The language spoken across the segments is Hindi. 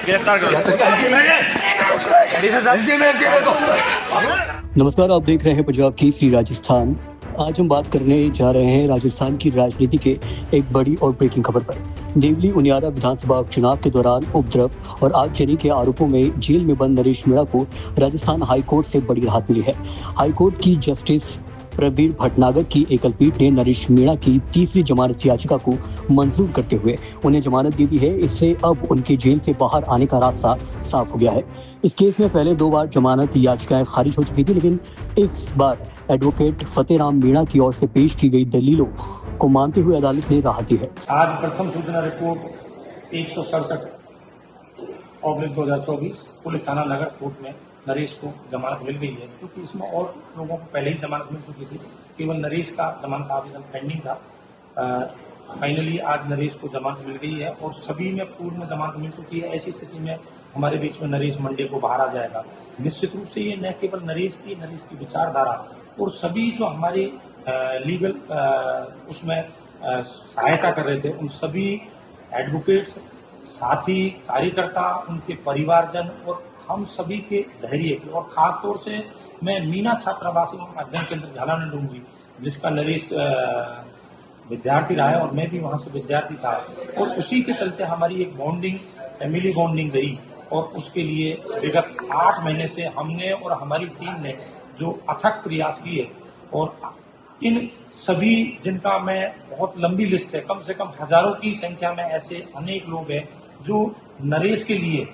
गिरफ्तार करो। नमस्कार, आप देख रहे हैं पंजाब केसरी राजस्थान। आज हम बात करने जा रहे हैं राजस्थान की राजनीति के एक बड़ी और ब्रेकिंग खबर पर। देवली उनियारा विधानसभा उपचुनाव के दौरान उपद्रव और आगजनी के आरोपों में जेल में बंद नरेश मीणा को राजस्थान हाईकोर्ट से बड़ी राहत मिली है। हाईकोर्ट की जस्टिस प्रवीण भटनागर की एकल पीठ ने नरेश मीणा की तीसरी जमानत याचिका को मंजूर करते हुए उन्हें जमानत दे दी है। इससे अब उनके जेल से बाहर आने का रास्ता साफ हो गया है। इस केस में पहले 2 बार जमानत याचिकाएं खारिज हो चुकी थी, लेकिन इस बार एडवोकेट फतेहराम मीणा की ओर से पेश की गई दलीलों को मानते हुए अदालत ने राहत दी है। आज प्रथम सूचना रिपोर्ट 167/2024 पुलिस थाना नगर कोर्ट में नरेश को जमानत मिल गई है, क्योंकि इसमें और लोगों को पहले ही जमानत मिल चुकी थी। केवल नरेश का जमानत आवेदन पेंडिंग था। फाइनली आज नरेश को जमानत मिल गई है और सभी में पूर्व में जमानत मिल चुकी है। ऐसी स्थिति में हमारे बीच में नरेश मंडे को बाहर आ जाएगा। निश्चित रूप से ये न केवल नरेश की विचारधारा और सभी जो हमारी लीगल उसमें सहायता कर रहे थे, उन सभी एडवोकेट्स, साथी, कार्यकर्ता, उनके परिवारजन और हम सभी के धैर्य की, और खास तौर से मैं मीना छात्रावास एवं अध्ययन केंद्र झालावाड़ डूंगरी, जिसका नरेश विद्यार्थी रहा है और मैं भी वहां से विद्यार्थी था, और उसी के चलते हमारी एक बॉन्डिंग, फैमिली बॉन्डिंग रही। और उसके लिए विगत 8 महीने से हमने और हमारी टीम ने जो अथक प्रयास किए, और इन सभी जिनका मैं बहुत लंबी लिस्ट है, कम से कम हजारों की संख्या में ऐसे अनेक लोग हैं जो नरेश के लिए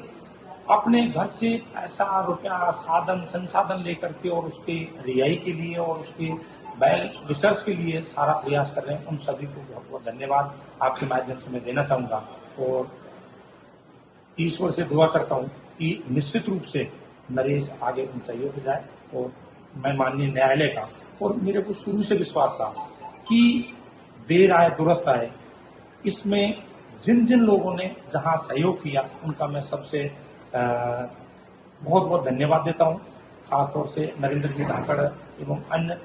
अपने घर से पैसा, रुपया, साधन, संसाधन लेकर के और उसके रिहाई के लिए और उसके बैल रिसर्च के लिए सारा प्रयास कर रहे हैं। उन सभी को बहुत बहुत धन्यवाद आपके माध्यम से मैं देना चाहूँगा, और ईश्वर से दुआ करता हूँ कि निश्चित रूप से नरेश आगे ऊंचाइयों पर जाए। और मैं माननीय न्यायालय का, और मेरे को शुरू से विश्वास था कि देर आए दुरुस्त आए, इसमें जिन जिन लोगों ने जहाँ सहयोग किया उनका मैं सबसे बहुत बहुत धन्यवाद देता हूँ। खासतौर से नरेंद्र जी धाकड़ एवं अन्य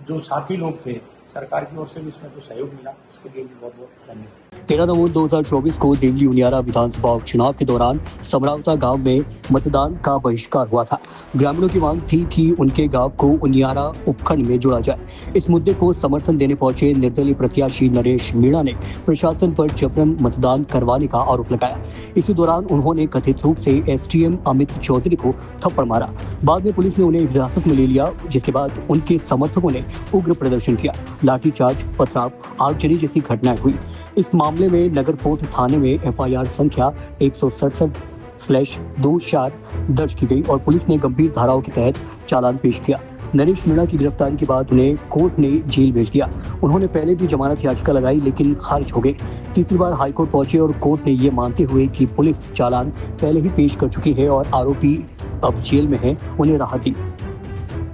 जो साथी लोग थे, सरकार की ओर से भी इसमें जो सहयोग मिला, उसके लिए भी बहुत बहुत धन्यवाद। 13 नवंबर 2024 को देवली उनियारा विधानसभा उपचुनाव के दौरान समरावता गांव में मतदान का बहिष्कार हुआ था। ग्रामीणों की मांग थी कि उनके गांव को उनियारा उपखंड में जोड़ा जाए। इस मुद्दे को समर्थन देने पहुंचे निर्दलीय प्रत्याशी नरेश मीणा ने प्रशासन पर जबरन मतदान करवाने का आरोप लगाया। इसी दौरान उन्होंने कथित रूप से एसडीएम अमित चौधरी को थप्पड़ मारा। बाद में पुलिस ने उन्हें हिरासत में ले लिया, जिसके बाद उनके समर्थकों ने उग्र प्रदर्शन किया। लाठीचार्ज, पथराव, आगजनी जैसी घटनाएं हुई। इस मामले में नगर फोर्ट थाने में एफआईआर संख्या 167/24 दर्ज की गई और पुलिस ने गंभीर धाराओं के तहत चालान पेश किया। नरेश मीणा की गिरफ्तारी के बाद उन्हें कोर्ट ने जेल भेज दिया। उन्होंने पहले भी जमानत याचिका लगाई, लेकिन खारिज हो गई। तीसरी बार हाईकोर्ट पहुंचे और कोर्ट ने ये मानते हुए कि पुलिस चालान पहले ही पेश कर चुकी है और आरोपी अब जेल में है, उन्हें राहत दी।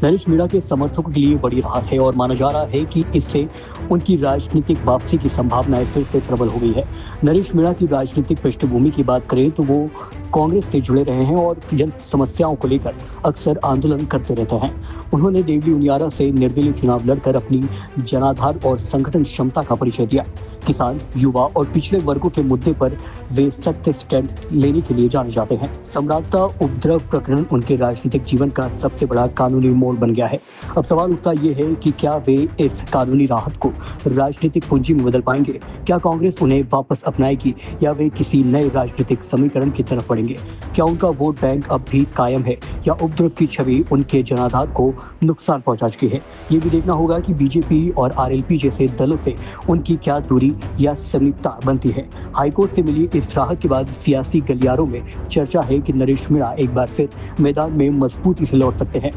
नरेश मीणा के समर्थकों के लिए बड़ी राहत है और माना जा रहा है कि इससे उनकी राजनीतिक वापसी की संभावनाएं फिर से प्रबल हो गई है। नरेश मीणा की राजनीतिक पृष्ठभूमि की बात करें तो वो कांग्रेस से जुड़े रहे हैं और जन समस्याओं को लेकर अक्सर आंदोलन करते रहते हैं। उन्होंने देवली उनियारा से निर्दलीय चुनाव लड़कर अपनी जनाधार और संगठन क्षमता का परिचय दिया। किसान, युवा और पिछड़े वर्गों के मुद्दे पर वे सख्त स्टैंड लेने के लिए जाने जाते हैं। समरावता उपद्रव प्रकरण उनके राजनीतिक जीवन का सबसे बड़ा कानूनी मोड़ बन गया है। अब सवाल उठता ये है कि क्या वे इस कानूनी राहत को राजनीतिक पूंजी में बदल पाएंगे? क्या कांग्रेस उन्हें वापस अपनाएगी या वे किसी नए राजनीतिक समीकरण की तरफ बढ़ेंगे? क्या उनका वोट बैंक अब भी कायम है या उपद्रव की छवि उनके जनाधार को नुकसान पहुंचा चुकी है? ये भी देखना होगा कि बीजेपी और आरएलपी जैसे दलों से उनकी क्या दूरी या समीपता बनती है। हाईकोर्ट से मिली इस राहत के बाद सियासी गलियारों में चर्चा है कि नरेश मीणा एक बार फिर मैदान में मजबूती से लौट सकते हैं।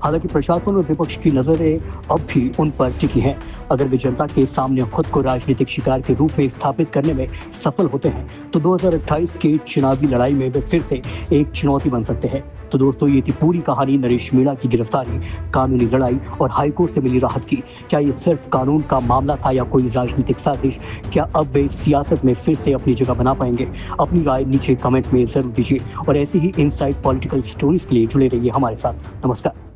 हालांकि प्रशासन और विपक्ष की नजरें अब भी उन पर टिकी हैं। अगर वे जनता के सामने खुद को राजनीतिक शिकार के रूप में स्थापित करने में सफल होते हैं तो 2028 के चुनावी लड़ाई में वे फिर से एक चुनौती बन सकते हैं। तो दोस्तों, ये थी पूरी कहानी नरेश मीणा की गिरफ्तारी, कानूनी लड़ाई और हाईकोर्ट से मिली राहत की। क्या ये सिर्फ कानून का मामला था या कोई राजनीतिक साजिश? क्या अब वे सियासत में फिर से अपनी जगह बना पाएंगे? अपनी राय नीचे कमेंट में जरूर दीजिए और ऐसी ही इनसाइड पॉलिटिकल स्टोरीज के लिए जुड़े रहिए हमारे साथ। नमस्कार।